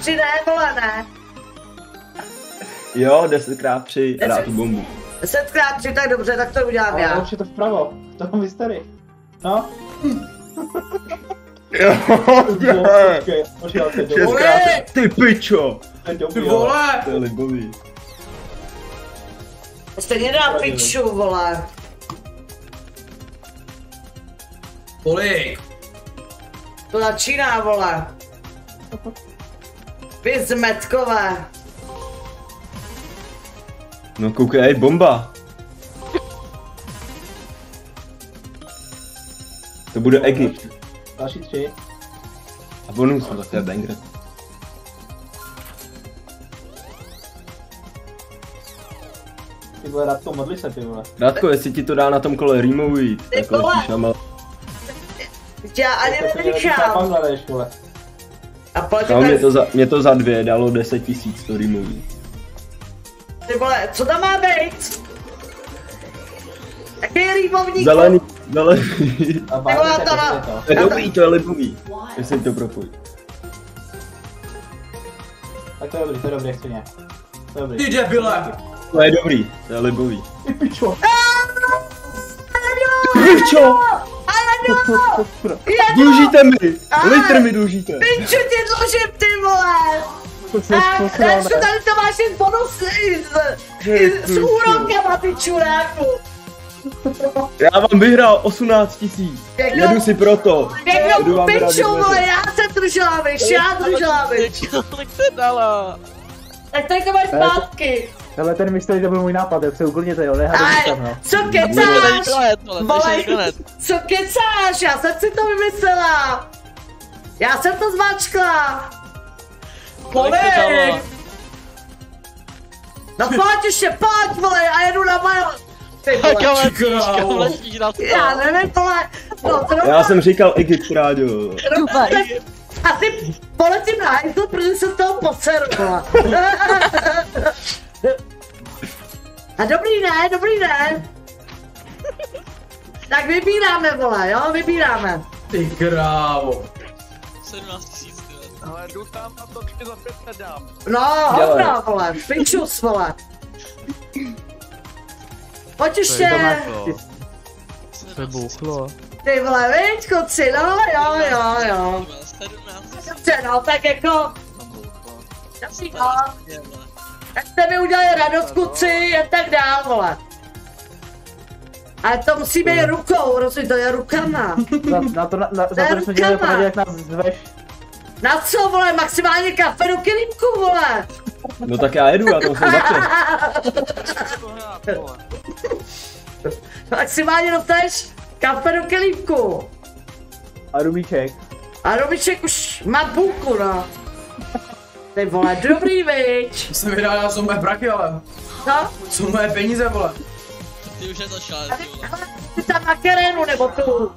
3 ne, vole, ne. Jo, 10x3 a dá tu bombu. 10x3, tak dobře, tak to udělám já. Ale už je to vpravo, v tom mystery. No. Jo, ne. Ty pičo. Ty vole. To je libový. Stejně dá piču, vole. Kolik? To začíná, vole. Vy zmetkové. No koukej, bomba. To bude Egypt. Další 3. A bonus, no to je banger. Ty vole, Radko, modli se, ty vole. Radko, jestli ti to dá na tom kole removit, tak letíš na mal. Já ani nevychám. A pojď No, mě to za 2 dalo 10 000 to removit. Ty vole, co tam má být? Jaký je rýmovník? Zelený. Ty vole, To je dobrý, to je libový. Jestli to propoj. Tak to je dobrý, jak svině. To je dobrý. Ty debile! To je dobrý, to je libový. Ty pičo! Pičo! Dlužíte mi! Litr mi dlužíte! Piču ti dlužím, ty vole! Radšu, tady to máš jen bonus s úrokama, ty čuráku! Já vám vyhrál 18 000. Jedu si proto. Pěknou piču, vole, já jsem držela vyš, já držela vyš. Kolik se dala? Tak tady to máš zpátky. Tohle ten mystery, to byl můj nápad, jak se uklidněte, jo, nehádejte tam, no. Co kecáš? Vole, co kecáš? Já jsem si to vymyslela. Já jsem to zmáčkla. Kolik? No pojď ještě, pojď, vole, a jedu na mail. Kam letíš na to? Já nevím, vole. No, Já jsem říkal Egypt, Ráďo. Asi poletím na hajzl, protože jsem toho poseru, vole. A dobrý ne. Tak vybíráme, vole, jo, vybíráme. Ty krávo. 17 000, Ale jdu tam a to ti za 5 dám. No, hovno, vole, pičus, vole. Pojď ještě. se bouchlo. Ty vole, viď, kluci, no, jo. 17 Dobře, no, tak jako. Jasný, no. Tak jste mi udělali radost, kluci, jen tak dál, vole. Ale to musí být rukou, rozumíš, to je rukama. Za to, že jsme dělali poradě, jak nás zveš. Na co, vole, maximálně kafe do kilímku, vole. No tak já jedu, já to musím začít. Maximálně dostaneš kafe do kilímku. A Rubíček. A Rubíček už má půlku, no. Ty vole, dobrý, viď. Jsem vydal, já jsou moje prachy, ale. No? Jsou moje peníze, vole. Ty už je to šálek, vole. Ty tam na kerénu, nebo tu.